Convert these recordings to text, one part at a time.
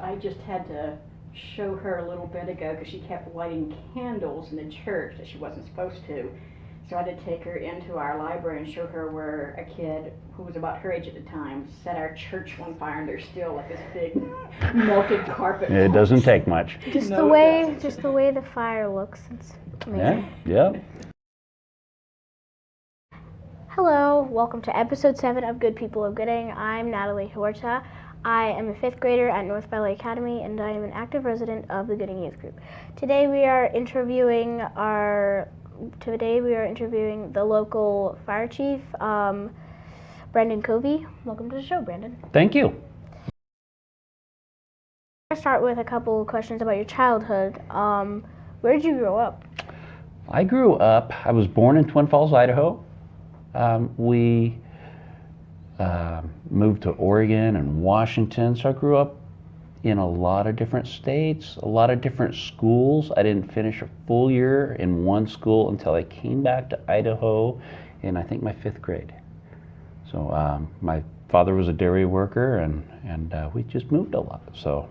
I just had to show her a little bit ago because she kept lighting candles in the church that she wasn't supposed to. So I had to take her into our library and show her where a kid who was about her age at the time set our church on fire, and there's still like this big melted carpet. It doesn't take much. Just No, the it way, doesn't. just the way the fire looks. It's amazing. Yeah. Hello, welcome to episode 7 of Good People of Gooding. I'm Natalie Huerta. I am a 5th grader at North Valley Academy, and I am an active resident of the Gooding Youth Group. Today we are interviewing the local fire chief, Brandon Covey. Welcome to the show, Brandon. Thank you. I'll start with a couple of questions about your childhood. Where did you grow up? I was born in Twin Falls, Idaho. We moved to Oregon and Washington, so I grew up in a lot of different states, a lot of different schools. I didn't finish a full year in one school until I came back to Idaho in, I think, my 5th grade. So my father was a dairy worker, and we just moved a lot. So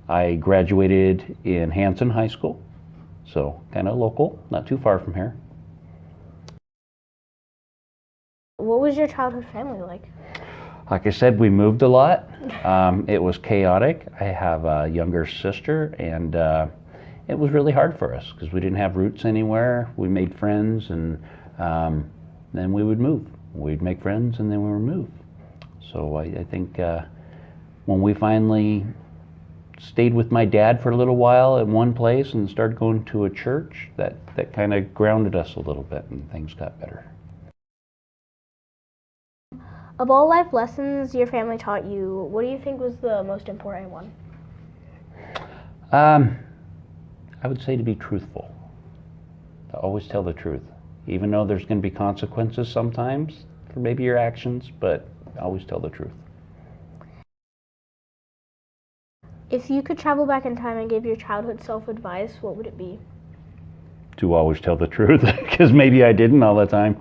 I graduated in Hanson High School, so kind of local, not too far from here. What was your childhood family like? Like I said, we moved a lot. It was chaotic. I have a younger sister, and it was really hard for us because we didn't have roots anywhere. We made friends, and then we would move. We'd make friends, and then we would move. So I think when we finally stayed with my dad for a little while at one place and started going to a church, that kind of grounded us a little bit, and things got better. Of all life lessons your family taught you, what do you think was the most important one? I would say to be truthful, to always tell the truth, even though there's going to be consequences sometimes for maybe your actions, but always tell the truth. If you could travel back in time and give your childhood self advice, what would it be? To always tell the truth, because maybe I didn't all the time.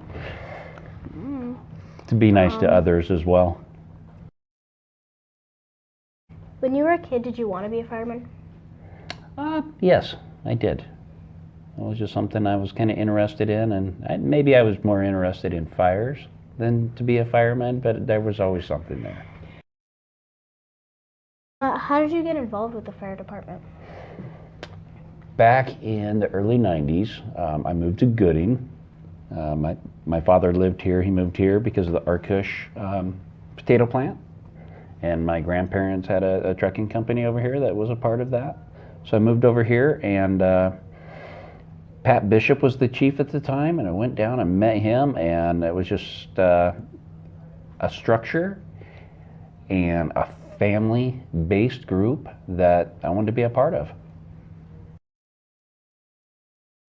To be nice to others as well. When you were a kid, did you want to be a fireman? Yes, I did. It was just something I was kind of interested in, and maybe I was more interested in fires than to be a fireman, but there was always something there. How did you get involved with the fire department? Back in the early 90s, I moved to Gooding. My father lived here. He moved here because of the Arkush potato plant, and my grandparents had a trucking company over here that was a part of that. So I moved over here, and Pat Bishop was the chief at the time, and I went down and met him, and it was just a structure and a family-based group that I wanted to be a part of.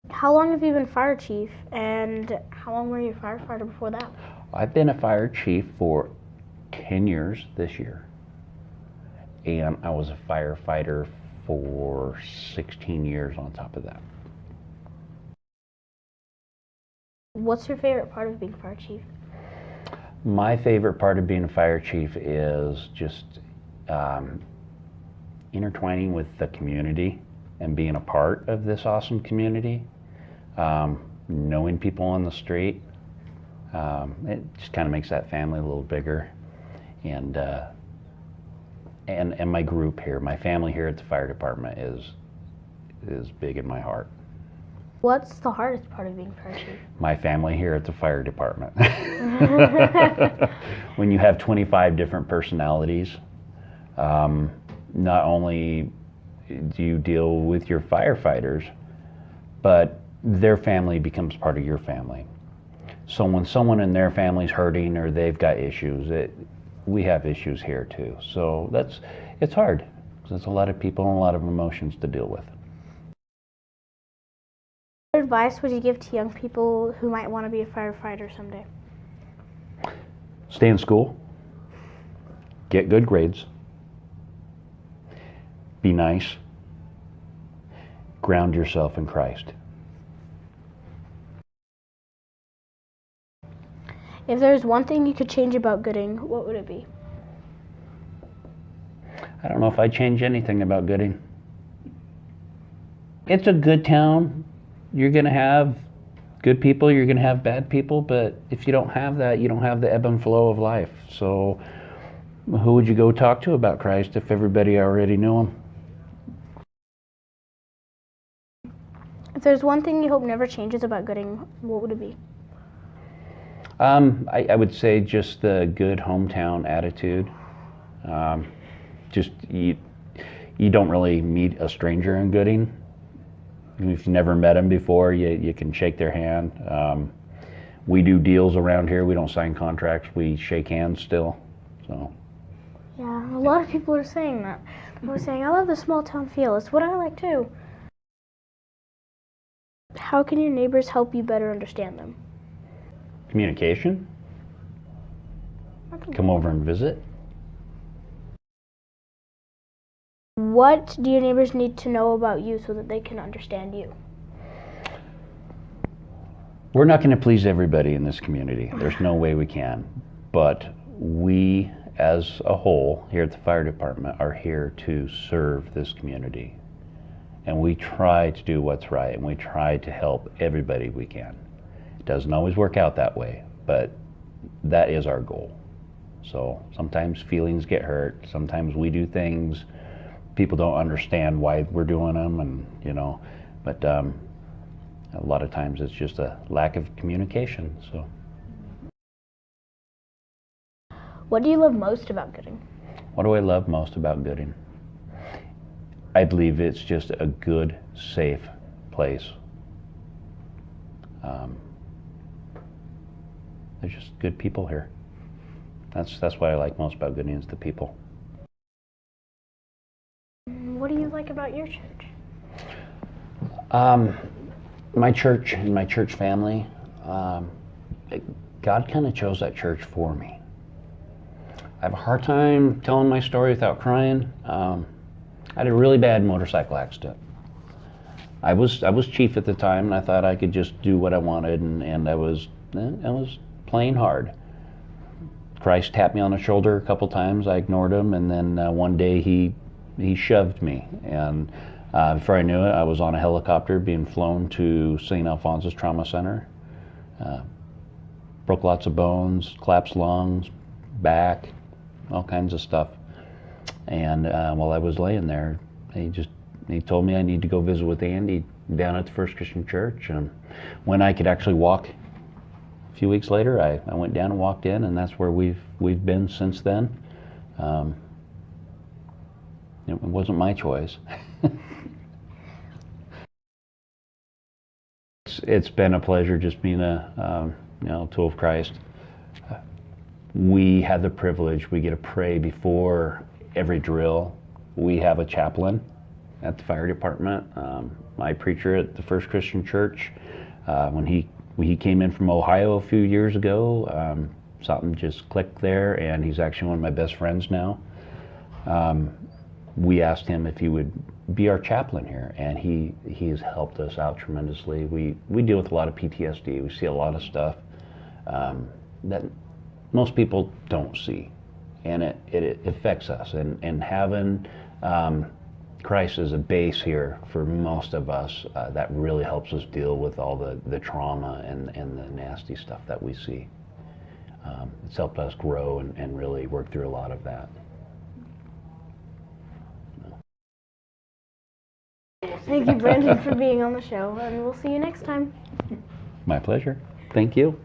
How long have you been fire chief, and how long were you a firefighter before that? I've been a fire chief for 10 years this year, and I was a firefighter for 16 years on top of that. What's your favorite part of being fire chief? My favorite part of being a fire chief is just intertwining with the community and being a part of this awesome community. Knowing people on the street, it just kind of makes that family a little bigger, and my group here, my family here at the fire department is big in my heart. What's the hardest part of being fire chief? My family here at the fire department. When you have 25 different personalities, not only do you deal with your firefighters, but their family becomes part of your family. So when someone in their family's hurting or they've got issues, we have issues here too. So it's hard, because it's a lot of people and a lot of emotions to deal with. What advice would you give to young people who might want to be a firefighter someday? Stay in school, get good grades, be nice, ground yourself in Christ. If there's one thing you could change about Gooding, what would it be? I don't know if I'd change anything about Gooding. It's a good town. You're going to have good people, you're going to have bad people, but if you don't have that, you don't have the ebb and flow of life. So who would you go talk to about Christ if everybody already knew him? If there's one thing you hope never changes about Gooding, what would it be? I would say just the good hometown attitude. Just you don't really meet a stranger in Gooding. Even if you never met them before, you can shake their hand. We do deals around here. We don't sign contracts. We shake hands still. So. Yeah, a lot of people are saying that. They're saying, I love the small town feel. It's what I like too. How can your neighbors help you better understand them? Communication. Come over and visit. What do your neighbors need to know about you so that they can understand you? We're not going to please everybody in this community. There's no way we can. But we, as a whole, here at the fire department, are here to serve this community. And we try to do what's right, and we try to help everybody we can. It doesn't always work out that way, but that is our goal. So sometimes feelings get hurt. Sometimes we do things, people don't understand why we're doing them, and but a lot of times it's just a lack of communication. So. What do you love most about Gooding? What do I love most about Gooding? I believe it's just a good, safe place. There's just good people here. That's what I like most about Gooding, is the people. What do you like about your church? My church and my church family, God kind of chose that church for me. I have a hard time telling my story without crying. I had a really bad motorcycle accident. I was chief at the time, and I thought I could just do what I wanted, and I was playing hard. Christ tapped me on the shoulder a couple times. I ignored him, and then one day he shoved me, and before I knew it, I was on a helicopter being flown to St. Alphonsus Trauma Center. Broke lots of bones, collapsed lungs, back, all kinds of stuff. And while I was laying there, he told me I need to go visit with Andy down at the First Christian Church. And when I could actually walk, a few weeks later, I went down and walked in, and that's where we've been since then. It wasn't my choice. It's been a pleasure just being a tool of Christ. We have the privilege, we get to pray before every drill. We have a chaplain at the fire department. My preacher at the First Christian Church, when he came in from Ohio a few years ago, something just clicked there, and he's actually one of my best friends now. We asked him if he would be our chaplain here, and he has helped us out tremendously. We deal with a lot of PTSD. We see a lot of stuff that most people don't see, and it affects us. And having Christ as a base here for most of us, that really helps us deal with all the trauma and the nasty stuff that we see. It's helped us grow and really work through a lot of that. Thank you, Brandon, for being on the show, and we'll see you next time. My pleasure. Thank you.